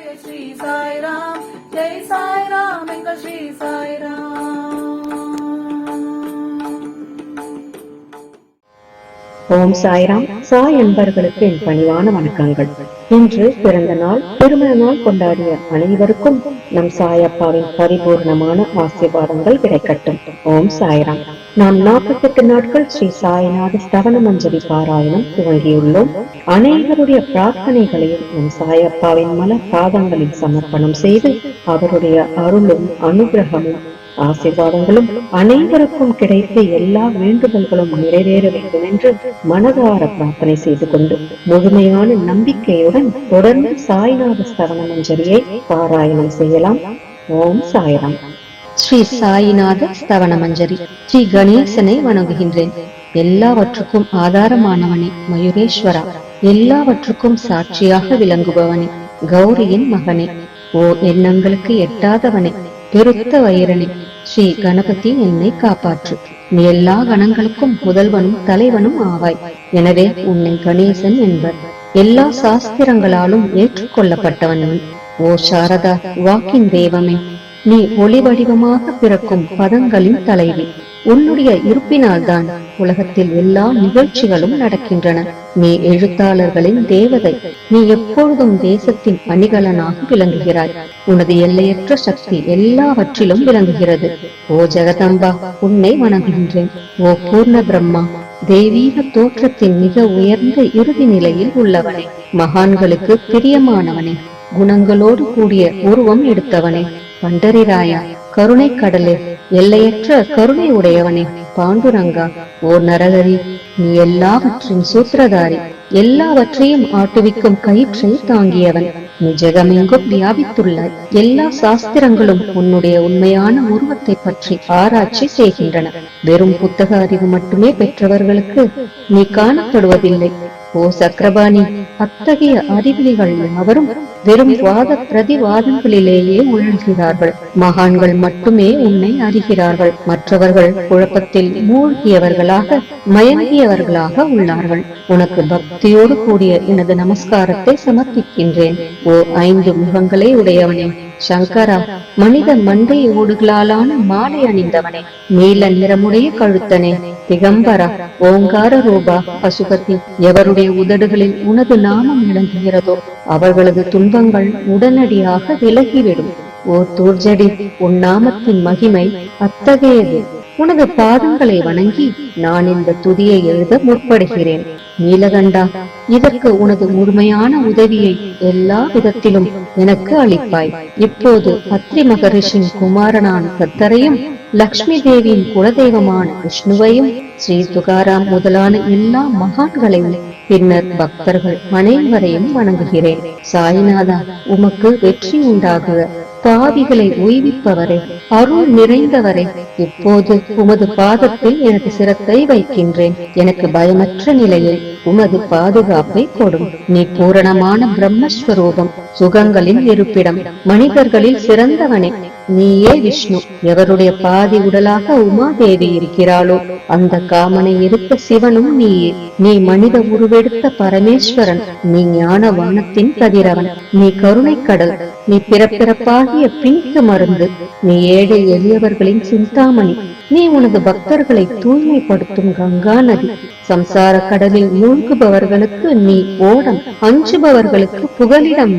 ஸ்ரீ சாய்ராம், ஜெய் சாய்ராம், எங்கள் ஸ்ரீ சாய்ராம். ஓம் சாய்ராம். சாய் அன்பர்களுக்கு என் பணிவான வணக்கங்கள். இன்று பிறந்த நாள், திருமண நாள் கொண்டாடிய அனைவருக்கும் நம் சாயப்பாவின் பரிபூர்ணமான ஆசீர்வாதங்கள் கிடைக்கட்டும். ஓம் சாய்ராம். நாம் 48 நாட்கள் ஸ்ரீ சாய்நாத ஸ்தவன மஞ்சரி பாராயணம் துவங்கியுள்ளோம். அனைவருடைய பிரார்த்தனைகளையும் நம் சாயப்பாவின் மலர் பாதங்களில் சமர்ப்பணம் செய்து அவருடைய அருளும் அனுகிரகமும் ஆசீர்வாதங்களும் அனைவருக்கும் கிடைத்து எல்லா வேண்டுதல்களும் நிறைவேற வேண்டும் என்று மனதார பிரார்த்தனை செய்து கொண்டு முழுமையான நம்பிக்கையுடன் தொடர்ந்து சாய்நாத ஸ்தவன மஞ்சரியை பாராயணம் செய்யலாம். ஓம் சாய்ராம். ஸ்ரீ சாய்நாத ஸ்தவன மஞ்சரி. ஸ்ரீ கணேசனை வணங்குகின்றேன். எல்லாவற்றுக்கும் ஆதாரமானவனே மயூரேஸ்வரா, எல்லாவற்றுக்கும் சாட்சியாக விளங்குபவனே, கௌரியின் மகனே, ஓ எண்ணங்களுக்கு எட்டாதவனே, பெருத்த வயிறனே, ஸ்ரீ கணபதி என்னை காப்பாற்று. நீ எல்லா கணங்களுக்கும் முதல்வனும் தலைவனும் ஆவாய். எனவே உன்னை கணேசன் என்பர். எல்லா சாஸ்திரங்களாலும் ஏற்றுக்கொள்ளப்பட்டவன். ஓ சாரதா, வாக்கின் தெய்வமே, நீ ஒளி வடிவமாக பிறக்கும் பதங்களின் தலைவி. உன்னுடைய இருப்பினால்தான் உலகத்தில் எல்லா நிகழ்ச்சிகளும் நடக்கின்றன. நீ எழுத்தாளர்களின் தேவதை. நீ எப்பொழுதும் தேசத்தின் அணிகலனாக விளங்குகிறாய். உனது எல்லையற்ற சக்தி எல்லாவற்றிலும் விளங்குகிறது. ஓ ஜெகதம்பா, உன்னை வணங்குகின்றேன். ஓ பூர்ண பிரம்மா, தெய்வீக தோற்றத்தின் மிக உயர்ந்த இறுதி நிலையில் உள்ளவனே, மகான்களுக்கு பிரியமானவனே, குணங்களோடு கூடிய உருவம் எடுத்தவனே, பண்டரிராயா, கருணை கடலே, எல்லையற்ற கருணை உடையவனே, பாண்டுரங்கா, ஓ நரகரி, நீ எல்லாவற்றின் சூத்திரதாரி, எல்லாவற்றையும் ஆட்டுவிக்கும் கயிற்றை தாங்கியவன். நீ ஜெகமெங்கும் வியாபித்துள்ளாய். எல்லா சாஸ்திரங்களும் உன்னுடைய உண்மையான உருவத்தை பற்றி ஆராய்ச்சி செய்கின்றன. வெறும் புத்தக அறிவு மட்டுமே பெற்றவர்களுக்கு நீ காணப்படுவதில்லை. ஓ சக்கரபாணி, அத்தகைய அறிவிலிகள் யாவரும் வெறும் வாத பிரதிவாதங்களிலேயே உழல்கிறார்கள். மகான்கள் மட்டுமே உன்னை அறிகிறார்கள். மற்றவர்கள் குழப்பத்தில் மூழ்கியவர்களாக மயங்கியவர்களாக உள்ளார்கள். உனக்கு பக்தியோடு கூடிய எனது நமஸ்காரத்தை சமர்ப்பிக்கின்றேன். ஓ 5 முகங்களை உடையவனே, சங்கரா, மனித மண்டை ஓடுகளாலான மாலை அணிந்தவனே, நீல நிறமுடைய கழுத்தனே, திகம்பரா, ஓங்கார ரூபா, பசுபதி, எவருடைய உதடுகளில் உனது நாமம் விளங்குகிறதோ அவர்களது துன்பங்கள் உடனடியாக விலகிவிடும். ஓ தூர்ஜடி, உன் நாமத்தின் மகிமை அத்தகையது. உனது பாதங்களை வணங்கி நான் இந்த துதியை எழுத முற்படுகிறேன். நீலகண்டா, இதற்கு உனது முழுமையான உதவியை எல்லா விதத்திலும் எனக்கு அளிப்பாய். இப்போது அத்ரி மகரிஷின் குமாரனான கத்தரையும், லக்ஷ்மி தேவியின் குலதெய்வமான விஷ்ணுவையும், ஸ்ரீ துகாராம் முதலான எல்லா மகான்களையும், பின்னர் பக்தர்கள் அனைவரையும் வணங்குகிறேன். சாய்நாதா, உமக்கு வெற்றி உண்டாகுக. பாவிகளை உய்விப்பவரே, அருள் நிறைந்தவரே, இப்போது உமது பாதத்தில் எனக்கு சிரத்தை வைக்கின்றேன். எனக்கு பயமற்ற நிலையில் உமது பாதுகாப்பை கொடும். நீ பூரணமான பிரம்மஸ்வரூபம், சுகங்களின் இருப்பிடம், மனிதர்களில் சிறந்தவனே. நீயே விஷ்ணு. எவருடைய பாதி உடலாக உமாதேவி இருக்கிறாளோ அந்த காமனை இருக்க சிவனும் நீயே. நீ மனித உருவெடுத்த பரமேஸ்வரன். நீ ஞான வானத்தின் கதிரவன். நீ கருணை கடல். நீ பிறப்பிறப்பாகிய பிணிக்கு மருந்து. நீ ஏழை எளியவர்களின் சிந்தாமணி. நீ உனது பக்தர்களை தூய்மைப்படுத்தும் கங்கா நதி. சம்சார கடலில் மூழ்குபவர்களுக்கு நீ ஓடம், அஞ்சுபவர்களுக்கு புகலிடம்.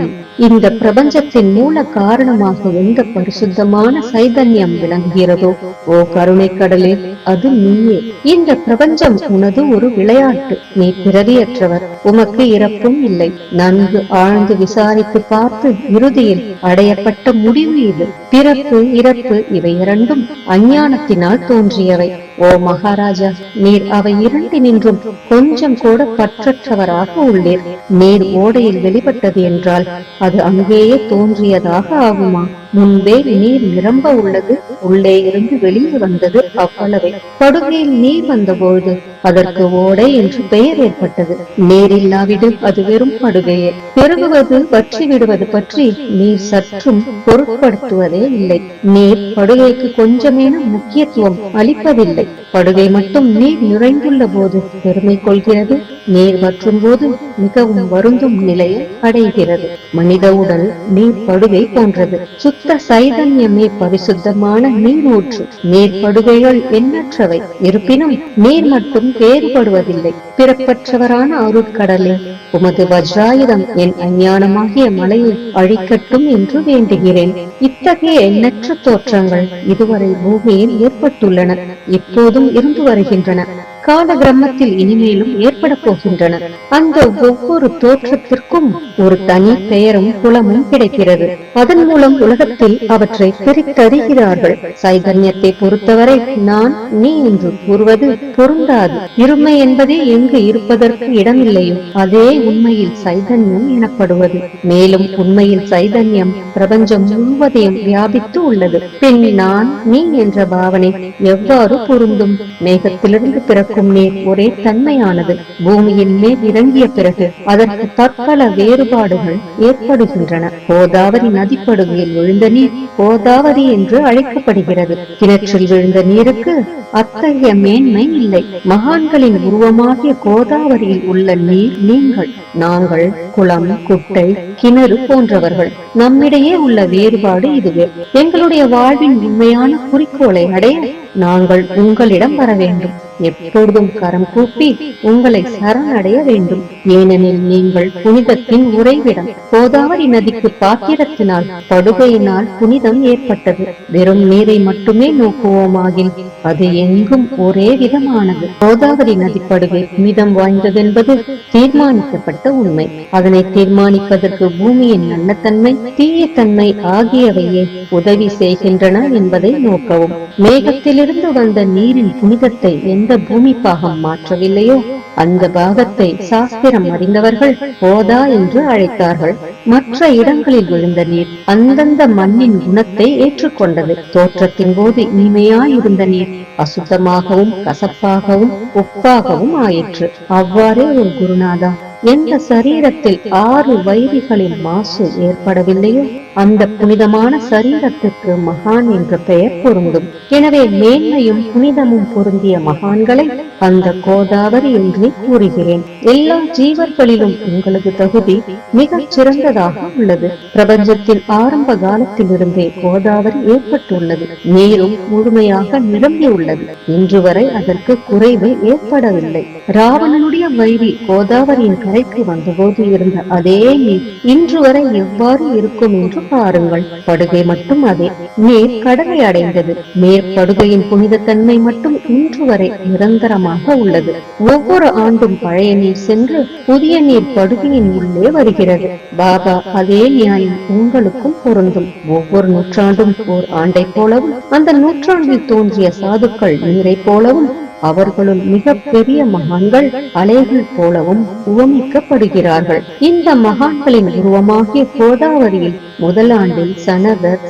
இந்த பிரபஞ்சத்தின் மூல காரணமாக எந்த பரிசுத்தமான சைதன்யம் விளங்குகிறதோ ஓ கருணை கடலே, அது நீயே. இந்த பிரபஞ்சம் உனது ஒரு விளையாட்டு. நீ பிறவியற்றவர். உமக்கு இறப்பும் இல்லை. நன்கு ஆழ்ந்து விசாரித்து பார்த்து இறுதியில் அடையப்பட்ட முடிவு இது. பிறப்பு இறப்பு இவை இரண்டும் அஞ்ஞானத்தினால் தோன்றியவை. ஓ மகாராஜா, நீர் அவை இரண்டினின்றும் கொஞ்சம் கூட பற்றற்றவராக உள்ளீர். நீர் ஓடையில் வெளிப்பட்டது என்றால் அது அங்கேயே தோன்றியதாக ஆகுமா? முன்பே நீர் நிரம்ப உள்ளது, உள்ளே இருந்து வெளியே வந்தது அவ்வளவே. படுகையில் நீர் வந்தபோது அதற்கு ஓடை என்று பெயர் ஏற்பட்டது. நீர் இல்லாவிடு அது வெறும் படுகையே. பெருகுவது வற்றி விடுவது பற்றி நீர் சற்றும் பொருட்படுத்துவதே இல்லை. நீர் படுகைக்கு கொஞ்சமேனும் முக்கியத்துவம் அளிப்பதில்லை. படுகை மட்டும் நீர் நிறைந்துள்ள போது பெருமை கொள்கிறது, நீர் வற்றும் போது மிகவும் வருந்தும் நிலையை அடைகிறது. மனித உடல் நீர் படுகை போன்றது. சுத்த சைதன்யமே பரிசுத்தமான நீர் ஊற்று. நீர் படுகைகள் எண்ணற்றவை. இருப்பினும் நீர் மட்டும் வேறுபடுவதில்லை. பிறப்பற்றவரான அருட்கடலே, உமது வஜ்ராயுதம் என் அஞ்ஞானமாகிய மலையை அழிக்கட்டும் என்று வேண்டுகிறேன். இத்தகைய எண்ணற்ற தோற்றங்கள் இதுவரை பூமியில் ஏற்பட்டுள்ளன, இப்போதும் இருந்து வருகின்றன, கால கிரமத்தில் இனிமேலும் ஏற்பட போகின்றன. அந்த ஒவ்வொரு தோற்றத்திற்கும் ஒரு தனி பெயரும் குலமும் கிடைக்கிறது. அதன் மூலம் உலகத்தில் அவற்றை பிரித்தறிகிறார்கள். சைதன்யத்தை பொறுத்தவரை நான் நீ என்று கூறுவது பொருந்தாது. இருமை என்பதே எங்கு இருப்பதற்கு இடமில்லையோ அதே உண்மையில் சைதன்யம் எனப்படுவது. மேலும் உண்மையில் சைதன்யம் பிரபஞ்சம் முழுவதையும் வியாபித்து உள்ளது. பின் நான் நீ என்ற பாவனை எவ்வாறு பொருந்தும்? மேகத்திலிருந்து பிறக்கும் நீர் ஒரே தன்மையானது. பூமியின் மேல் இறங்கிய பிறகு அதற்கு பற்பல வேறுபாடுகள் ஏற்படுகின்றன. கோதாவரி நதிப்படுகையில் விழுந்த நீர் கோதாவரி என்று அழைக்கப்படுகிறது. கிணற்றில் விழுந்த நீருக்கு அத்தகைய மேன்மை இல்லை. மகான்களின் உருவமாகிய கோதாவரியில் உள்ள நீர் நீங்கள், நாங்கள் குளம், குட்டை, கிணறு போன்றவர்கள். நம்மிடையே உள்ள வேறுபாடு இதுவே. எங்களுடைய வாழ்வின் உண்மையான குறிக்கோளை அடைய நாங்கள் உங்களிடம் வர வேண்டும். எப்பொழுதும் கரம் கூப்பி உங்களை சரணடைய வேண்டும். ஏனெனில் நீங்கள் புனிதத்தின் உறைவிடம். கோதாவரி நதிக்கு பாத்திரத்தினால் படுகையினால் புனிதம் ஏற்பட்டது. வெறும் நீரை மட்டுமே நோக்குவோமாகில் அது எங்கும் ஒரே விதமானது. கோதாவரி நதி படுகை புனிதம் வாய்ந்ததென்பது தீர்மானிக்கப்பட்ட உண்மை. அதனை தீர்மானிப்பதற்கு பூமியின் நல்லத்தன்மை, தீயத்தன்மை ஆகியவையே உதவி செய்கின்றன என்பதை நோக்கவும். மேகத்திலிருந்து வந்த நீரின் புனிதத்தை எந்த பூமி பாகம் மாற்றவில்லையோ அந்த பாகத்தை சாஸ்திரம் அறிந்தவர்கள் கோதா என்று அழைத்தார்கள். மற்ற இடங்களில் விழுந்த நீர் அந்தந்த மண்ணின் குணத்தை ஏற்றுக்கொண்டது. தோற்றத்தின் போது இனிமையாயிருந்த நீர் அசுத்தமாகவும் கசப்பாகவும் உப்பாகவும் ஆயிற்று. அவ்வாறே ஒரு குருநாதா, எந்த சரீரத்தில் 6 வைரிகளின் மாசு ஏற்படவில்லையோ அந்த புனிதமான சரீரத்துக்கு மகான் என்ற பெயர் பொருந்தும். எனவே மேன்மையும் புனிதமும் பொருந்திய மகான்களை அந்த கோதாவரி என்றே கூறுகிறேன். எல்லா ஜீவர்களிலும் உங்களது தகுதி மிகச் சிறந்ததாக உள்ளது. பிரபஞ்சத்தின் ஆரம்ப காலத்திலிருந்தே கோதாவரி ஏற்பட்டுள்ளது. நீரும் முழுமையாக நிரம்பியுள்ளது. இன்று வரை அதற்கு குறைவு ஏற்படவில்லை. ராவணனுடைய வைரி கோதாவரியின் கரைக்கு வந்தபோது இருந்த அதே நீர் இன்று வரை எவ்வாறு இருக்கும் என்று பாருங்கள். படுகை மட்டும் அதே. நீர் கடலை அடைந்தது. மேற்படுகையின் புனிதத்தன்மை மட்டும் இன்று வரை நிரந்தரமாக உள்ளது. ஒவ்வொரு ஆண்டும் பழைய நீர் சென்று புதிய நீர் படுகையின் உள்ளே வருகிறது. பாபா அதே நியாயம் உங்களுக்கும் பொருந்தும். ஒவ்வொரு நூற்றாண்டும் ஓர் ஆண்டை போலவும் அந்த நூற்றாண்டில் தோன்றிய சாதுக்கள் நீரை போலவும் அவர்களும் மிக பெரிய மகான்கள் அலைகள் போலவும் உவமிக்கப்படுகிறார்கள். இந்த மகான்களின் உருவமாகிய கோதாவரியில் முதல் ஆண்டில் சனகர்,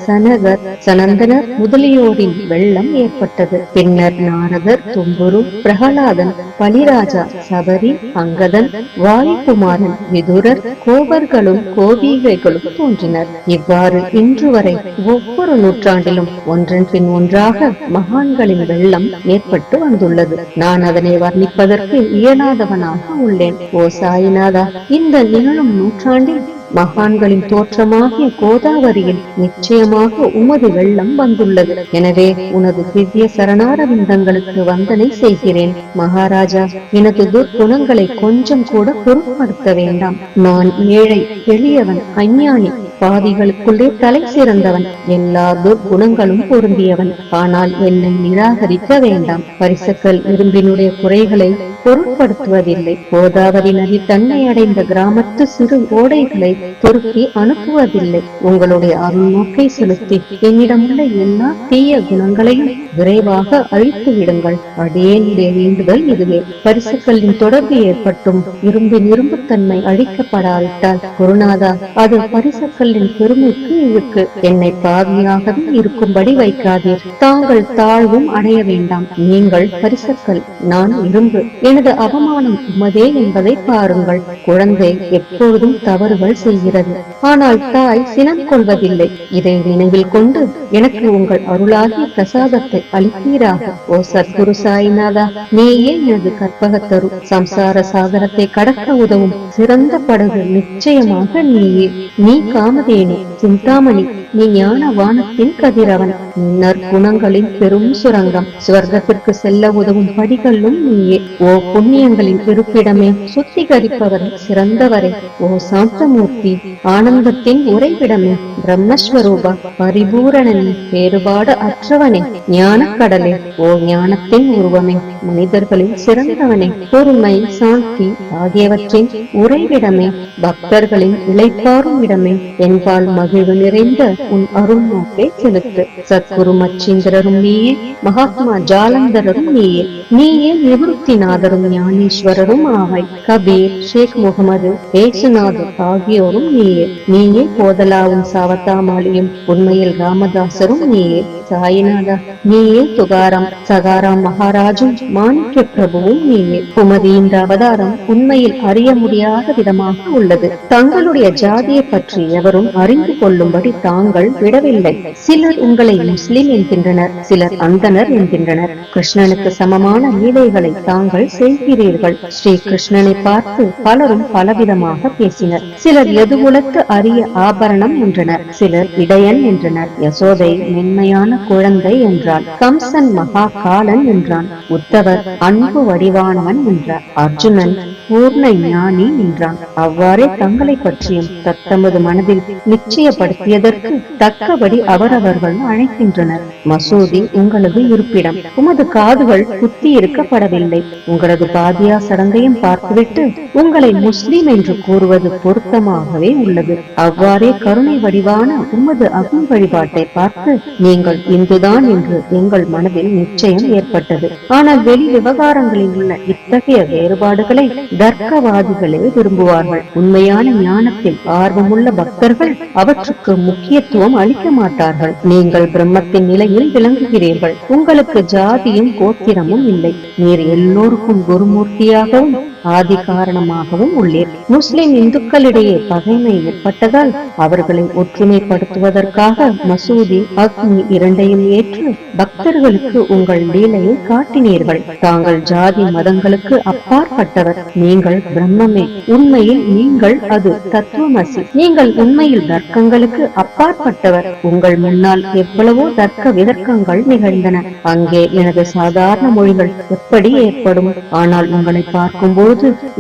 சனந்தனர் முதலியோரின் வெள்ளம் ஏற்பட்டது. பின்னர் நாரதர், தும்புரு, பிரகலாதன், பலிராஜா, சபரி, அங்கதன், வாயுகுமாரன், விதுரர், கோபர்களும் கோபிகைகளும் தோன்றினர். இவ்வாறு இன்று வரை ஒவ்வொரு நூற்றாண்டிலும் ஒன்றன் பின் ஒன்றாக மகான்களின் வெள்ளம் ஏற்பட்டு வந்துள்ளது. நான் அதனை வர்ணிப்பதற்கு இயலாதவனாக உள்ளேன். ஓ சாயிநாதா, இந்த நிகழும் நூற்றாண்டில் மகான்களின் தோற்றமாகிய கோதாவரியில் நிச்சயமாக உமது வெள்ளம் வந்துள்ளது. எனவே உனது திவ்ய சரணாரவிந்தங்களுக்கு வந்தனை செய்கிறேன். மகாராஜா, எனது துர்குணங்களை கொஞ்சம் கூட பொருட்படுத்த வேண்டாம். நான் ஏழை, எளியவன், அஞ்ஞானி, பாவிகளுக்குள்ளே தலை சிறந்தவன், எல்லா துர்குணங்களும் பொருந்தியவன். ஆனால் என்னை நிராகரிக்க வேண்டாம். பரிசக்கள் இரும்பினுடைய குறைகளை பொருட்படுத்துவதில்லை. கோதாவரி நதி தன்னை அடைந்த கிராமத்து சிறு ஓடைகளை திருப்பி அனுப்புவதில்லை. உங்களுடைய அருள்நோக்கை செலுத்தி என்னிடமுள்ள எல்லா தீய குணங்களையும் விரைவாக அழித்து விடுங்கள். அடியேனுடைய வேண்டுதல் இதுவே. பரிசுகளின் தொடர்பு ஏற்பட்டும் இரும்பின் இரும்புத்தன்மை அழிக்கப்படாவிட்டால் குருநாதா, அது பரிசுகளின் பெருமைக்கு இழுக்கு. என்னை பாவியாகவே இருக்கும்படி வைக்காதீர். தாங்கள் தாழ்வும் அடைய வேண்டாம். நீங்கள் பரிசுகள், நான் இரும்பு. எனது அவமானம் உமதே என்பதை பாருங்கள். குழந்தை எப்பொழுதும் தவறுகள் செய்கிறது, ஆனால் தாய் சினம் கொள்வதில்லை. இதை நினைவில் கொண்டு எனக்கு உங்கள் அருளாகிய பிரசாதத்தை அளிப்பீராக. ஓ சத்குரு சாய்நாதா, நீயே எனது கற்பகத்தரு. சம்சார சாகரத்தை கடக்க உதவும் சிறந்த படகு நிச்சயமாக நீயே. நீ காமதேனு, சிந்தாமணி, நீ ஞான வானத்தின் கதிரவன். நற்குணங்களின் பெரும் சுரங்கம். சுவர்க்கத்திற்கு செல்ல உதவும் படிகளும் நீயே. ஓ புண்ணியங்களின் இருப்பிடமே, சுத்திகரிப்பவரை, சிறந்தவரே. ஓ சாந்தமூர்த்தி, ஆனந்தத்தின் உறைவிடமே, பிரம்மஸ்வரூபா, பரிபூரணனே, வேறுபாடு அற்றவனே, ஞான கடலே. ஓ ஞானத்தின் உருவமே, மனிதர்களில் சிறந்தவனே, பொறுமை, சாந்தி ஆகியவற்றின் உறைவிடமே, பக்தர்களின் இளைப்பாறும் இடமே, என்பால் மகிழ்வு நிறைந்த உன் அருள் நோக்கை செலுத்து. சத்குரு மச்சீந்திரரும் நீயே, மகாத்மா ஜாலந்தரரும் நீயே. நீயே நிவృத்திநாதரும் ஞானேஸ்வரரும் ஆவாய். கபீர், ஷேக் முகமது, ஏசுநாதர் ஆகியோரும் நீயே. நீயே போதலாவும் சாவத்தாமாலியும் உண்மையில் ராமதாசரும் நீயே. சாயிநாதா, நீயே துகாராம், சகாராம் மகாராஜும் மாணிக்க பிரபுவும் நீயே. உமது இந்த அவதாரம் உண்மையில் அறிய முடியாத விதமாக உள்ளது. தங்களுடைய ஜாதியை பற்றி எவரும் அறிந்து கொள்ளும்படி தாங்கள் விடவில்லை. சிலர் உங்களை முஸ்லிம் என்கின்றனர், சிலர் அந்தனர் என்கின்றனர். கிருஷ்ணனுக்கு சமமான லீலைகளை தாங்கள் செய்கிறீர்கள். ஸ்ரீ கிருஷ்ணனை பார்த்து பலரும் பலவிதமாக பேசினர். சிலர் எதுகுலத்து அரிய ஆபரணம் என்றனர், சிலர் இடையன் என்றனர். யசோதை மென்மையான குழந்தை என்றான். கம்சன் மகா காலன் என்றான். உத்தவர் அன்பு வடிவானவன் என்றார். அர்ஜுனன் பூர்ண ஞானி என்றான். அவ்வாறே தங்களை பற்றியும் தத்தமது மனதில் நிச்சயப்படுத்தியதற்கு தக்கபடி அவரவர்கள் அழைக்கின்றனர். மசூதி உங்களது இருப்பிடம். உமது காதுகள் குத்தி இருக்கப்படவில்லை. உங்களது பாதியா சடங்கையும் பார்த்துவிட்டு உங்களை முஸ்லிம் என்று கூறுவது பொருத்தமாகவே உள்ளது. அவ்வாறே கருணை வடிவான உமது அகம் வழிபாட்டை பார்த்து நீங்கள் இந்துதான் என்று எங்கள் மனதில் நிச்சயம் ஏற்பட்டது. ஆனால் வெளி விவகாரங்களில் உள்ள இத்தகைய வேறுபாடுகளை தர்க்கவாதிகளே விரும்புவார்கள். உண்மையான ஞானத்தில் ஆர்வமுள்ள பக்தர்கள் அவற்றுக்கு முக்கியத்துவம் அளிக்க மாட்டார்கள். நீங்கள் பிரம்மத்தின் நிலையில் விளங்குகிறீர்கள். உங்களுக்கு ஜாதியும் கோத்திரமும் இல்லை. நீர் எல்லோருக்கும் குருமூர்த்தியாகவும் ஆதி காரணமாகவும் உள்ளீர். முஸ்லிம் இந்துக்களிடையே பகைமை ஏற்பட்டதால் அவர்களை ஒற்றுமைப்படுத்துவதற்காக மசூதி, அக்னி இரண்டையும் ஏற்று பக்தர்களுக்கு உங்கள் லீலையை காட்டினீர்கள். தாங்கள் ஜாதி மதங்களுக்கு அப்பாற்பட்டவர். நீங்கள் பிரம்மமே. உண்மையில் நீங்கள் அது தத்துவமசி. நீங்கள் உண்மையில் தர்க்கங்களுக்கு அப்பாற்பட்டவர். உங்கள் முன்னால் எவ்வளவோ தர்க்க விதர்க்கங்கள் நிகழ்ந்தன. அங்கே எனது சாதாரண மொழிகள் எப்படி ஏற்படும்? ஆனால் உங்களை பார்க்கும்போது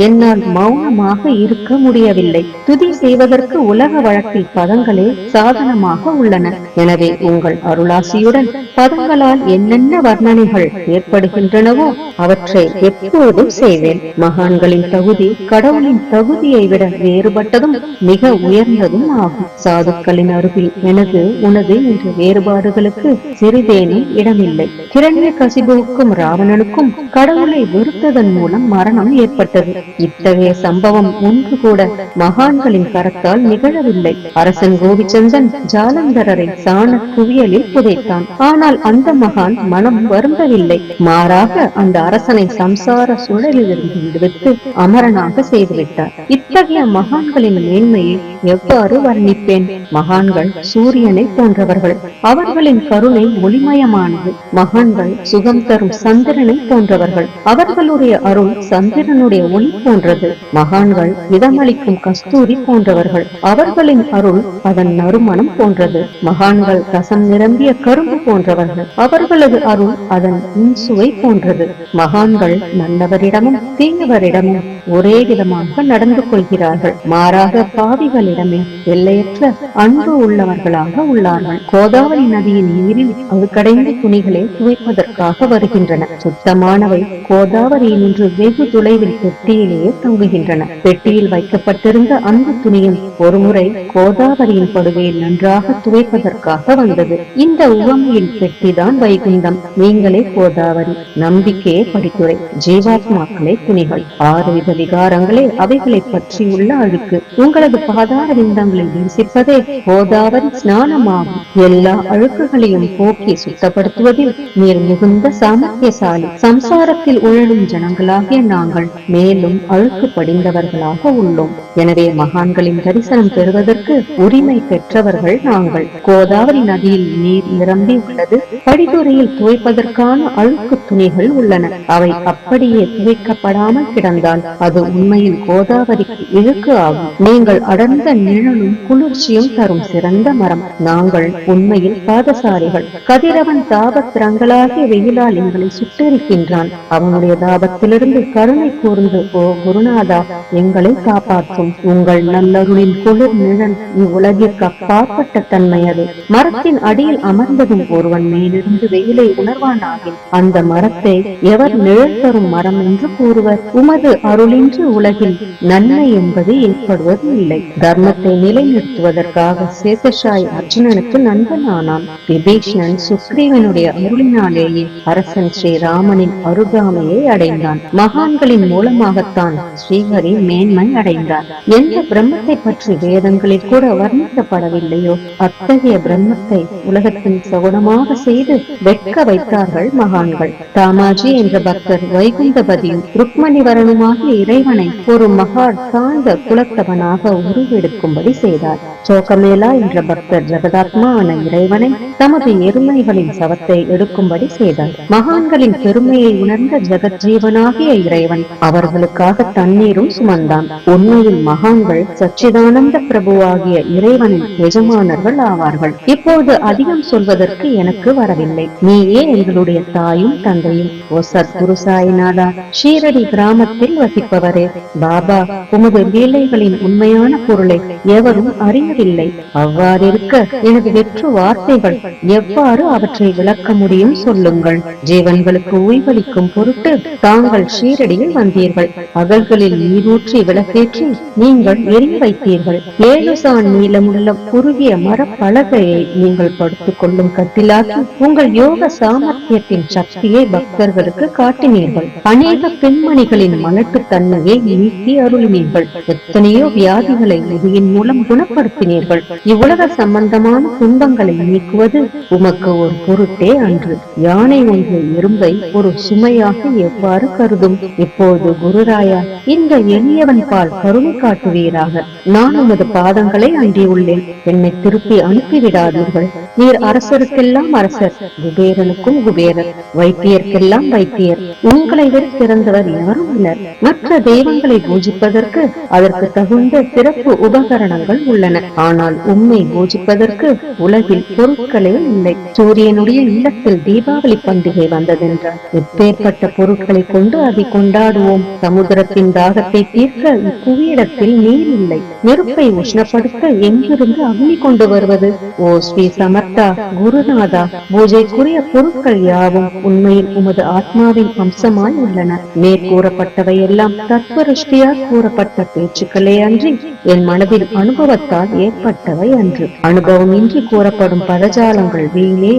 என்னால் மௌனமாக இருக்க முடியவில்லை. துதி செய்வதற்கு உலக வழக்கில் பதங்களே சாதனமாக உள்ளன. எனவே உங்கள் அருளாசியுடன் பதங்களால் என்னென்ன வர்ணனைகள் ஏற்படுகின்றனவோ அவற்றை எப்போதும் செய்வேன். மகான்களின் தகுதி கடவுளின் தகுதியை விட வேறுபட்டதும் மிக உயர்ந்ததும் ஆகும். சாதுக்களின் அருகில் எனது உனது என்ற வேறுபாடுகளுக்கு சிறிதேனும் இடமில்லை. கிரண்ய கசிபுவுக்கும் ராவணனுக்கும் கடவுளை வெறுத்ததன் மூலம் மரணம் ஏற்பட்டது. இத்தகைய சம்பவம் ஒன்று கூட மகான்களின் கரத்தால் நிகழவில்லை. அரசன் கோபிச்சந்தன் ஜாலந்தரரை சாண குவியலில் புதைத்தான். ஆனால் அந்த மகான் மனம் வருந்தவில்லை. மாறாக அந்த அரசனை சம்சார சுழலிலிருந்து விடுவித்து அமரனாக செய்துவிட்டார். இத்தகைய மகான்களின் மேன்மையை எவ்வாறு வர்ணிப்பேன்? மகான்கள் சூரியனை போன்றவர்கள். அவர்களின் கருணை ஒளிமயமானது. மகான்கள் சுகம் தரும் சந்திரனை போன்றவர்கள். அவர்களுடைய அருள் சந்திரனுடைய ஒளி போன்றது. மகான்கள் இதமளிக்கும் கஸ்தூரி போன்றவர்கள். அவர்களின் அருள் அதன் நறுமணம் போன்றது. மகான்கள் ரசம் நிரம்பிய கரும்பு போன்றவர்கள். அவர்களது அருள் அதன் இன்சுவை போன்றது. மகான்கள் நல்லவரிடமும் தீயவரிடமும் ஒரே விதமாக நடந்து கொள்கிறார்கள். மாறாக பாவிகளிடமே எல்லையற்ற அன்பு உள்ளவர்களாக உள்ளார்கள். கோதாவரி நதியின் நீரில் அழுக்கடைந்த துணிகளை துவைப்பதற்காக வருகின்றன. சுத்தமானவை கோதாவரியில் நின்று வெகு தொலைவில் பெட்டியிலேயே தங்குகின்றன. பெட்டியில் வைக்கப்பட்டிருந்த அந்த துணியும் ஒருமுறை கோதாவரியின் படுகையில் நன்றாக துவைப்பதற்காக வந்தது. இந்த உவமையின் பெட்டிதான் வைகுண்டம். நீங்களே கோதாவரி. நம்பிக்கையே படித்துறை. ஜீவாத்மாக்களே துணிகள். 6 வித விகாரங்களே அவைகளை பற்றியுள்ள அழுக்கு. உங்களது பாதார விந்தங்களை தரிசிப்பதே கோதாவரி ஸ்நானமாகும். எல்லா அழுக்குகளையும் போக்கி சுத்தப்படுத்துவதில் நீர் மிகுந்த சாமர்த்தியசாலி. சம்சாரத்தில் உழலும் ஜனங்களாகிய நாங்கள் மேலும் அழுக்கு படிந்தவர்களாக உள்ளோம். எனவே மகான்களின் தரிசனம் பெறுவதற்கு உரிமை பெற்றவர்கள் நாங்கள். கோதாவரி நதியில் நீர் நிரம்பி உள்ளது. படித்துறையில் துவைப்பதற்கான அழுக்கு துணிகள் உள்ளன. அவை அப்படியே துவைக்கப்படாமல் கிடந்தால் அது உண்மையில் கோதாவரிக்கு இழுக்கு ஆகும். நீங்கள் அடர்ந்த நிழலும் குளிர்ச்சியும் தரும் சிறந்த மரம். நாங்கள் உண்மையில் பாதசாரிகள். கதிரவன் தாபத்திரங்களாகிய வெயிலால் எங்களை சுட்டெரிக்கின்றான். அவனுடைய தாபத்திலிருந்து கருணை கூர்ந்து ஓ குருநாதா எங்களை காப்பாற்றும். உங்கள் நல்லருளின் குளிர் நிழல் இவ்வுலகிற்கு அப்பாற்பட்ட தன்மை அது. மரத்தின் அடியில் அமர்ந்ததும் ஒருவன் மேலிருந்து வெயிலை உணர்வானாகில் அந்த மரத்தை எவர் நிழல் தரும் மரம் என்று கூறுவர். உமது அருளின்றி உலகில் நன்மை என்பது ஏற்படுவது இல்லை. தர்மத்தை நிலைநிறுத்துவதற்காக சேஷசாய் அர்ஜுனனுக்கு நண்பன் ஆனான். விபீஷணன் சுக்ரீவனுடைய அருளினாலேயே அரசன் ஸ்ரீராமனின் அருகாமையை அடைந்தான். மகான்களின் மூலமாகத்தான் ஸ்ரீஹரி மேன்மை அடைந்தார். எந்த பிரம்மத்தை பற்றி வேதங்களில் கூட வர்ணிக்கப்படவில்லையோ அத்தகைய பிரம்மத்தை உலகத்தில் சகுனமாக செய்து வெட்க வைத்தார்கள் மகான்கள். தாமாஜி என்ற பக்தர் வைகுந்தபதியும் ருக்மணிவரனுமாகிய இறைவனை ஒரு மகான் தாழ்ந்த குலத்தவனாக உருவெடுக்கும்படி செய்தார். சோகமேலா என்ற பக்தர் ஜெகதாத்மா ஆன இறைவனை தமது எருமைகளின் சவத்தை எடுக்கும்படி செய்தார். மகான்களின் பெருமையை உணர்ந்த ஜெகஜீவனாகிய இறைவன் அவர்களுக்காக தண்ணீரும் சுமந்தான். உண்மையில் மகான்கள் சச்சிதானந்த பிரபுவாகிய இறைவனின் எஜமானர்கள் ஆவார்கள். இப்போது அதிகம் சொல்வதற்கு எனக்கு வரவில்லை. நீயே எங்களுடைய தாயும் தந்தையும். ஓ சத்குரு சாய்நாதா, ஷீரடி கிராமத்தில் வசிப்பவரே, பாபா உமது லீலைகளின் உண்மையான பொருளை எவரும் அறியவில்லை. அவ்வாறிருக்க எனது வெற்று வார்த்தைகள் எவ்வாறு அவற்றை விளக்க முடியும் சொல்லுங்கள். ஜீவன்களுக்கு உய்வளிக்கும் பொருட்டு தாங்கள் ஷீரடியில் வந்தீர்கள். அகல்களில் நீரூற்றி விளக்கேற்றி நீங்கள் எரிய வைத்தீர்கள். 7 சான் நீளமுள்ள குறுகிய மரப்பலகையை நீங்கள் படுத்துக் கொள்ளும் கட்டிலாக்கி உங்கள் யோக சாமர்த்தியத்தின் சக்தியை பக்தர்களுக்கு காட்டினீர்கள். அநேக பெண்மணிகளின் மலட்டு தன்மையை நீக்கி அருளினீர்கள். எத்தனையோ வியாதிகளை உதியின் மூலம் குணப்படுத்தினீர்கள். இவ்வுலக சம்பந்தமான துன்பங்களை நீக்குவது உமக்கு ஒரு பொருட்டே அன்று. யானை ஒன்று எறும்பை ஒரு சுமையாக எவ்வாறு கருதும்? இப்போது குருராயா, இந்த எளியவன் பால் கருணை காட்டுவீராக. நான் உமது பாதங்களை அண்டியுள்ளேன். என்னை திருப்பி அனுப்பிவிடாதீர்கள். நீர் அரசருக்கெல்லாம் அரசர், குபேரனுக்கும் குபேரர், வைத்தியர்க்கெல்லாம் வைத்தியர். உங்களை விட சிறந்தவர் எவரும் இல்லர். மற்ற தெய்வங்களை பூஜிப்பதற்கு அதற்கு தகுந்த சிறப்பு உபகரணங்கள் உள்ளன. ஆனால் உம்மை பூஜிப்பதற்கு உலகில் பொருட்களே இல்லை. சூரியனுடைய இல்லத்தில் தீபாவளி பண்டிகை வந்ததென்றால் எப்பேற்பட்ட பொருட்களை கொண்டு அதை கொண்டாடுவோம். சமுத்திரத்தின் தாகத்தை தீர்க்க இப்புவியிடத்தில் நீர் இல்லை. நெருப்பை உஷ்ணப்படுத்த எங்கிருந்து அக்னி கொண்டு வருவது? ஓ ஸ்ரீ சமர்த்தா குருநாதா, பூஜைக்குரிய பொருட்கள் யாவும் உண்மையில் உமது ஆத்மாவின் அம்சமாய் உள்ளன. மேற்கூறப்பட்டவை எல்லாம் தத்துவருஷ்டியால் கூறப்பட்ட பேச்சுக்களே அன்றி என் மனதில் அனுபவத்தால் ஏற்பட்டவை அன்று. அனுபவம் இன்றி கூறப்படும் பதஜாலங்கள் வீணே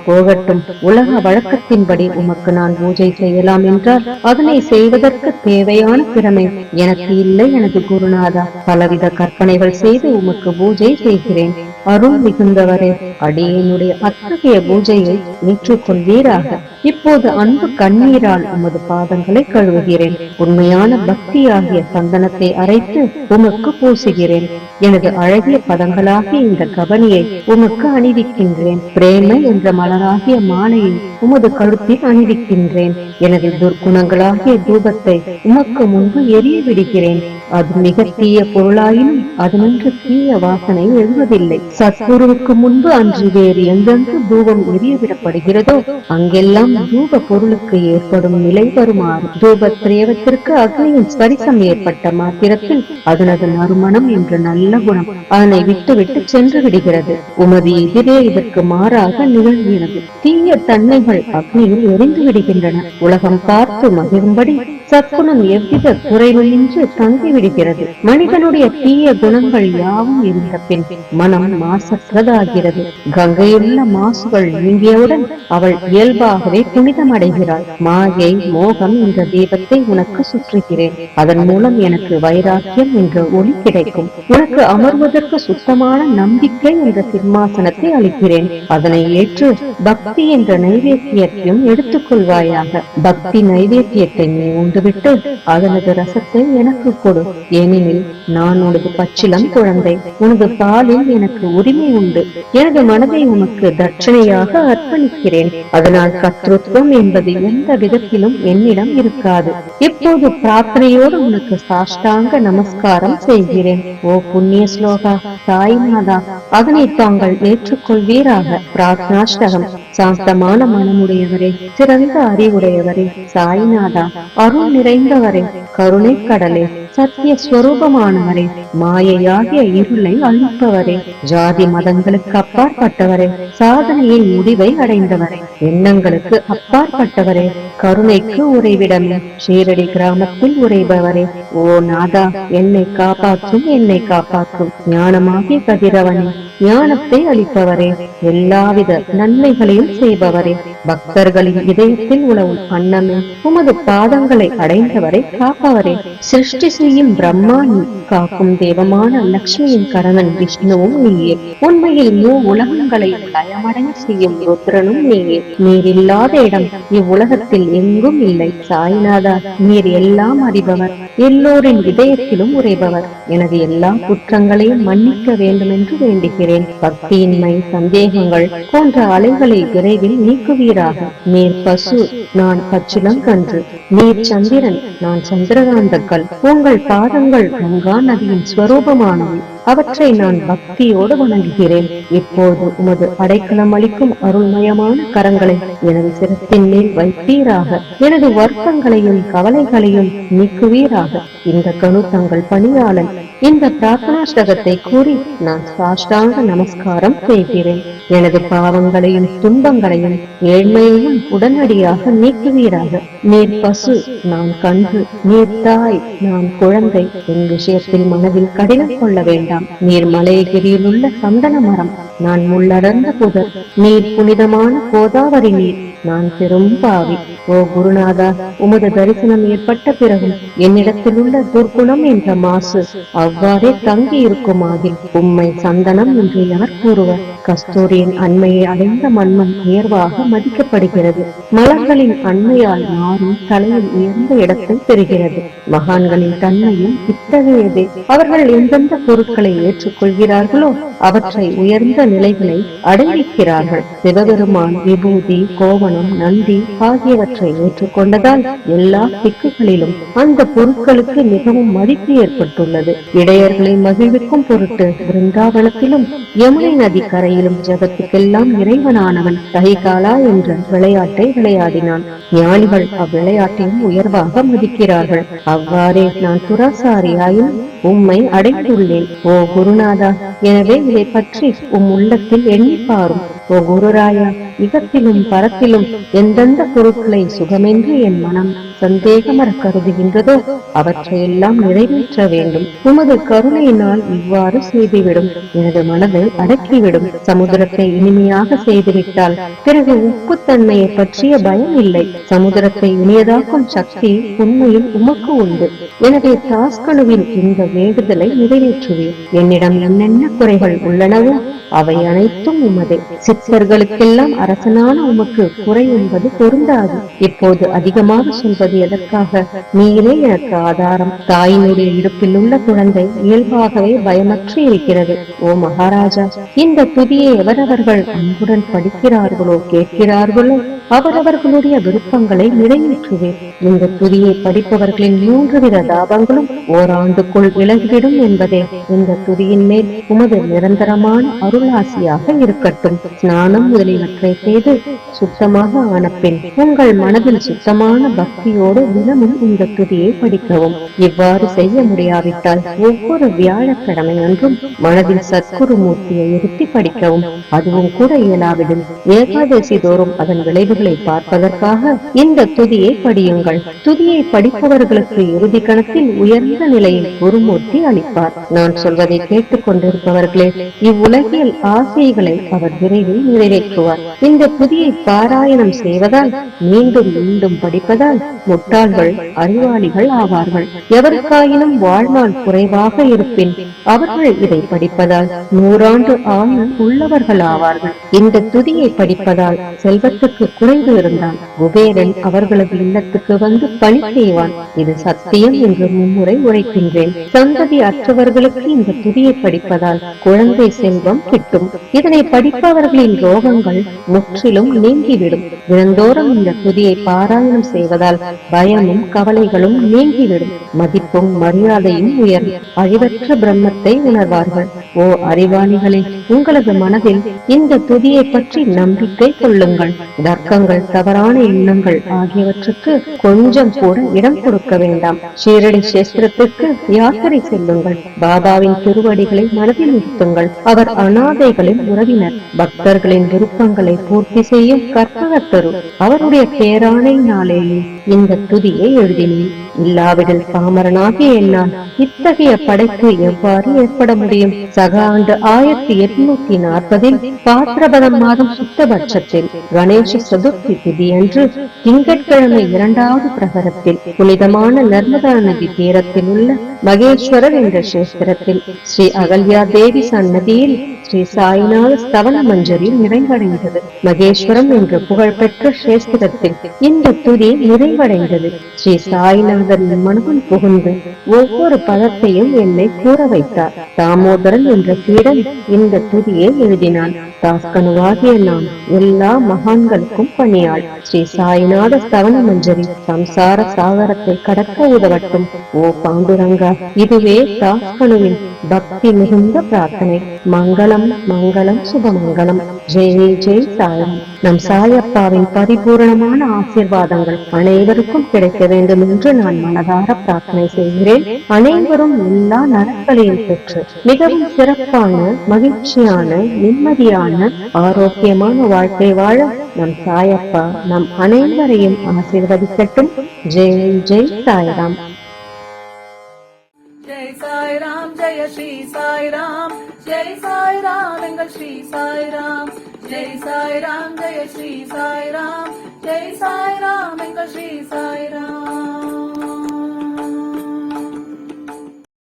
போகட்டும். உலக வழக்கத்தின்படி உமக்கு நான் பூஜை செய்யலாம் என்றால் அதனை செய்வதற்கு தேவையான திறமை எனக்கு இல்லை எனது குருநாதா. பலவித கற்பனைகள் செய்து உமக்கு பூஜை செய்கிறேன். அருள் மிகுந்தவரே, அடியேனுடைய அத்தகைய பூஜையை ஏற்றுக்கொள்வீராக. இப்போது அன்பு கண்ணீரால் உமது பாதங்களை கழுவுகிறேன். உண்மையான பக்தியாகிய சந்தனத்தை அரைத்து உமக்கு பூசுகிறேன். எனது அழகிய பதங்களாகிய இந்த கவனியை உமக்கு அணிவிக்கின்றேன். பிரேமை என்ற மலராகிய மாலையை உமது கழுத்தில் அணிவிக்கின்றேன். எனது துர்க்குணங்களாகிய தூபத்தை உமக்கு முன்பு எரிய விடுகிறேன். அது மிக தீய பொருளாயினும் அதனின்று தீய வாசனை எழுவதில்லை. சத்குருவுக்கு முன்பு அன்று வேறு எங்கெங்கு தூபம் எரியவிடப்படுகிறதோ அங்கெல்லாம் தூப பொருளுக்கு ஏற்படும் நிலை வருமாறு தூப திரேவத்திற்கு அக்னியின் ஸ்பரிசம் ஏற்பட்ட மாத்திரத்தில் அதனது நறுமணம் என்ற நல்ல குணம் அதனை விட்டு விட்டு சென்று விடுகிறது. உமது எதிரே இதற்கு மாறாக நிகழ்கிறது. தீய தன்மைகள் அக்னியில் எரிந்து விடுகின்றன. உலகம் பார்த்து மகிழும்படி சத்குணம் எவ்வித குறைவின்றி தங்கிவிடுகிறது. மனிதனுடைய தீய குணங்கள் யாவும் இருந்த பின் மனம் மாசற்றதாகிறது. கங்கையுள்ள மாசுகள் நீங்கியவுடன் அவள் இயல்பாகவே புனிதம் அடைகிறாள். மாயை மோகம் என்ற தீபத்தை உனக்கு சுற்றுகிறேன். அதன் மூலம் எனக்கு வைராக்கியம் என்ற ஒளி கிடைக்கும். உனக்கு அமர்வதற்கு சுத்தமான நம்பிக்கை என்ற சிம்மாசனத்தை அளிக்கிறேன். அதனை ஏற்று பக்தி என்ற நைவேத்தியத்தையும் எடுத்துக் கொள்வாயாக. பக்தி நைவேத்தியத்தை நீ உண்டுவிட்டு அதனது ரசத்தை எனக்கு கொடு. ஏனெனில் நான் உனது பச்சிலம் குழந்தை. உனது பாலில் எனக்கு உரிமை உண்டு. எனது மனதை உனக்கு தட்சணையாக அர்ப்பணிக்கிறேன். அதனால் கர்த்தத்துவம் என்பது எந்த விதத்திலும் என்னிடம் இருக்காது. இப்போது பிரார்த்தனையோடு உனக்கு சாஷ்டாங்க நமஸ்காரம் செய்கிறேன். ஓ புண்ணிய ஸ்லோகா சாய்நாதா, அதனை தாங்கள் ஏற்றுக்கொள்வீராக. பிரார்த்தனாஷ்டகம். சாந்தமான மனமுடையவரே, சிறந்த அறிவுடையவரே, சாய்நாதா, அருள் நிறைந்தவரே, கருணை கடலே, சத்திய ஸ்வரூபமானவரே, மாயையாகிய இருளை அழிப்பவரே, ஜாதி மதங்களுக்கு அப்பாற்பட்டவரே, சாதனையின் முடிவை அடைந்தவரே, எண்ணங்களுக்கு அப்பாற்பட்டவரே, கருணைக்கு உறைவிடமே, ஷீரடி கிராமத்தில் உறைபவரே, ஓ நாதா, என்னை காப்பாற்றும், என்னை காப்பாற்றும். ஞானமாகிய கதிரவனே, ஞானத்தை அளிப்பவரே, எல்லாவித நன்மைகளையும் செய்பவரே, பக்தர்களின் இதயத்தில் உலவும் அன்னமே, உமது பாதங்களை அடைந்தவரை காப்பவரே, சிருஷ்டி செய்யும் பிரம்மா நீ, காக்கும் தேவமான லட்சுமியின் கணவன் விஷ்ணுவும் நீயே. உண்மையில் உலகங்களை லயமடைய செய்யும் ருத்ரனும் நீயே. நீர் இல்லாத இடம் இவ்வுலகத்தில் எங்கும் இல்லை. சாய்நாதா, நீர் எல்லாம் அறிபவர், எல்லோரின் இதயத்திலும் உறைபவர். எனது எல்லா குற்றங்களையும் மன்னிக்க வேண்டும் என்று வேண்டுகிறேன். பக்தியின்மை, சந்தேகங்கள் போன்ற அலைகளை விரைவில் நீக்குவீராக. நீர் பசு, நான் பச்சிலங்கன்று. நீர் சந்திரன், நான் சந்திரகாந்தக்கல். உங்கள் பாதங்கள் கங்கா நதியின் ஸ்வரூபமானவை. அவற்றை நான் பக்தியோடு வணங்குகிறேன். இப்போது உமது அடைக்கலம் அளிக்கும் அருள்மயமான கரங்களை எனது சிரத்தின் மேல் வைப்பீராக. எனது வருத்தங்களையும் கவலைகளையும் நீக்குவீராக. இந்த கணு தங்கள் பணியாளன். இந்த பிரார்த்தனாஷ்டகத்தை கூறி நான் சாஷ்டாங்க நமஸ்காரம் செய்கிறேன். எனது பாவங்களையும் துன்பங்களையும் ஏழ்மையையும் உடனடியாக நீக்குவீராக. நீர் பசு, நான் கன்று. நீர் தாய், நான் குழந்தை. என் விஷயத்தில் மனதில் கடினம் கொள்ள வேண்டாம். நீர் மலையகிரியில் உள்ள சந்தன மரம், நான் முள்ளடர்ந்த புதர். நீர் புனிதமான கோதாவரி நீர், நான் பெரும் பாவி. ஓ குருநாதா, உமது தரிசனம் ஏற்பட்ட பிறகும் என்னிடத்தில் உள்ள துர்குணம் என்ற மாசு அவ்வாறே தங்கி இருக்குமாகில் உம்மை சந்தனம் என்று எவர் கூறுவர்? கஸ்தூரியின் அண்மையை அடைந்த மண்ணும் உயர்வாக மதிக்கப்படுகிறது. மலர்களின் அண்மையால் மாறும் தலையில் உயர்ந்த இடத்தை பெறுகிறது. மகான்களின் தன்மையும் இத்தகையதே. அவர்கள் எந்தெந்த பொருட்களை ஏற்றுக்கொள்கிறார்களோ அவற்றை உயர்ந்த நிலைகளை அடைவிக்கிறார்கள். சிவபெருமான் விபூதி, கோவணம், நந்தி ஆகியவற்றை ஏற்றுக்கொண்டதால் எல்லா திக்குகளிலும் அந்த பொருட்களுக்கு மிகவும் மதிப்பு ஏற்பட்டுள்ளது. இடையர்களை மகிழ்விக்கும் பொருட்டு பிருந்தாவனத்திலும் யமுனை நதி கரையிலும் ஜகத்துக்கெல்லாம் இறைவனானவன் கஹிகாலா என்ற விளையாட்டை விளையாடினான். ஞானிகள் அவ்விளையாட்டையும் உயர்வாக மதிக்கிறார்கள். அவ்வாறே நான் துராசாரியாயும் உம்மை அடைந்துள்ளேன். ஓ குருநாதா, எனவே இதை பற்றி உள்ளத்தில் எண்ணி பாரும். ஓ குருராயா, இகத்திலும் பரத்திலும் எந்தெந்த பொருட்களை சுகமென்று என் மனம் சந்தேகமர கருதுகின்றதோ அவற்றையெல்லாம் நிறைவேற்ற வேண்டும். உமது கருணையினால் இவ்வாறு செய்துவிடும். எனது மனதை அடக்கிவிடும். சமுதிரத்தை இனிமையாக செய்துவிட்டால் பிறகு உப்புத்தன்மையை பற்றிய பயம் இல்லை. சமுதிரத்தை இனியதாக்கும் சக்தி உண்மையில் உமக்கு உண்டு. எனவே தாஸ்கனுவின் இந்த வேண்டுதலை நிறைவேற்றுவேன். என்னிடம் என்னென்ன குறைகள் உள்ளனவோ அவை அனைத்தும் உமதே. சித்தர்களுக்கெல்லாம் அரசனான உமக்கு குறை என்பது பொருந்தாது. இப்போது அதிகமாக சொல்வது எதற்காக? நீரே எனக்கு ஆதாரம். தாயினுடைய இடுப்பில் உள்ள குழந்தை இயல்பாகவே பயமற்று இருக்கிறது. ஓ மகாராஜா, இந்த துதியை எவரவர்கள் அன்புடன் படிக்கிறார்களோ கேட்கிறார்களோ அவரவர்களுடைய விருப்பங்களை நிறைவேற்றுவேன். இந்த துதியை படிப்பவர்களின் 3 வித தாபங்களும் ஓராண்டுக்குள் விலகிவிடும் என்பதே இந்த துதியின் மேல் உமது நிரந்தரமான அருளாசியாக இருக்கட்டும். ஸ்நானம் முதலியவற்றை செய்து சுத்தமாக ஆன பின் உங்கள் மனதில் சுத்தமான பக்தியோடு தினமும் இந்த துதியை படிக்கவும். இவ்வாறு செய்ய முடியாவிட்டால் ஒவ்வொரு வியாழக்கிழமை அன்றும் மனதில் சத்குரு மூர்த்தியை இருத்தி படிக்கவும். அதுவும் கூட இயலாவிடில் ஏகாதசி தோறும் அதன் விளைவுகளை பார்ப்பதற்காக இந்த துதியை படியுங்கள். துதியை படிப்பவர்களுக்கு இறுதி கணத்தில் உயர்ந்த நிலையில் குருமூர்த்தி அளிப்பார். நான் சொல்வதை கேட்டுக் கொண்டிருப்பவர்களே, இவ்வுலகில் ஆசைகளை அவர் விரைவில் நிறைவேற்றுவார். இந்த துதியை பாராயணம் செய்வதால், மீண்டும் மீண்டும் படிப்பதால் முட்டாள்கள் அறிவாளிகள் ஆவார்கள். எவருக்காயினும் வாழ்நாள் குறைவாக இருப்பின் அவர்கள் இதை படிப்பதால் 100 ஆண்டு ஆயுள் உள்ளவர்கள் ஆவார்கள். இந்த துதியை படிப்பதால் செல்வத்துக்கு குறைவு இருந்தால் குபேரன் அவர்களது இல்லத்துக்கு வந்து பணி செய்வான். இது சத்தியம் என்று மும்முறை உரைக்கின்றேன். சந்ததி அற்றவர்களுக்கு இந்த துதியை படிப்பதால் குழந்தை செல்வம் கிட்டும். இதனை படிப்பவர்களின் ரோகங்கள் முற்றிலும் நீங்கிவிடும். தினந்தோறும் இந்த துதியை பாராயணம் செய்வதால் பயமும் கவலைகளும் நீங்கிவிடும். மதிப்பும் மரியாதையும் உயரும். அழிவற்ற பிரம்மத்தை உணர்வார்கள். ஓ அறிவாளிகளே, உங்களது மனதில் இந்த துதியை பற்றி நம்பிக்கை கொள்ளுங்கள். தர்க்கங்கள், தவறான எண்ணங்கள் ஆகியவற்றுக்கு கொஞ்சம் கூட இடம் கொடுக்க வேண்டாம். ஷீரடி சேஸ்திரத்திற்கு யாத்திரை செல்லுங்கள். பாபாவின் திருவடிகளை மனதில் நிறுத்துங்கள். அவர் அனாதைகளின் உறவினர். பக்தர்களின் விருப்பங்களை பூர்த்தி செய்யும் கற்பகத்தரு. அவருடைய பேராணையினாலேயே இந்த துதியை எழுதினேன். இல்லாவிடில் பாமரனாகிய என்னால் இத்தகைய படைப்பு எவ்வாறு ஏற்பட முடியும்? சக ஆண்டு 1840 பாத்திரபதம் மாதம் சுத்தபட்சத்தில் கணேச சதுர்த்தி திதி அன்று திங்கட்கிழமை 2வது பிரகரத்தில் புனிதமான நர்மதா நதி தீரத்தில் உள்ள மகேஸ்வரர் என்ற கஷேத்திரத்தில் ஸ்ரீ அகல்யா தேவி சன்னதியில் ஸ்ரீ சாய்நாத ஸ்தவன மஞ்சரி நிறைவடைந்தது. மகேஸ்வரம் என்று புகழ்பெற்ற கஷேத்திரத்தில் இந்த துதி நிறைவடைந்தது. ஸ்ரீ சாய்நாதரின் மனதில் புகுந்து ஒவ்வொரு பதத்தையும் என்னை கூற வைத்தார். தாமோதரன் என்ற சீடன் இந்த துதியை எழுதினான். தாஸ்கனுவாகிய நாம் எல்லா மகான்களுக்கும் பணியாள். ஸ்ரீ சாய்நாத ஸ்தவன மஞ்சரி சம்சார சாகரத்தை கடக்க உதவட்டும். ஓ பாண்டுரங்கா, இதுவே தாஸ்கனுவின் பக்தி மிகுந்த பிரார்த்தனை. மங்களம் மங்களம் சுபமங்கலம். ஜெய் ஜெய் சாயம். நம் சாயப்பாவின் பரிபூரணமான ஆசீர்வாதங்கள் அனைவருக்கும் கிடைக்க வேண்டும் என்று நான் மனதார பிரார்த்தனை செய்கிறேன். அனைவரும் எல்லா நலன்களையும் பெற்று மிகவும் சிறப்பான, மகிழ்ச்சியான, நிம்மதியான, ஆரோக்கியமான வாழ்க்கை வாழ நம் சாயப்பா நம் அனைவரையும் ஆசீர்வதிக்கட்டும். ஜெய் ஜெய் சாய்ராம். ஜெய் சாய்ராம், ஜெய ஸ்ரீ சாய்ராம். ஜெய் சாய்ராம், எங்கள் ஸ்ரீ சாய்ராம். ஜெய் சாய்ராம், ஜெய ஸ்ரீ சாய்ராம். ஜெய் சாய்ராம், எங்கள் ஸ்ரீ சாய்ராம்.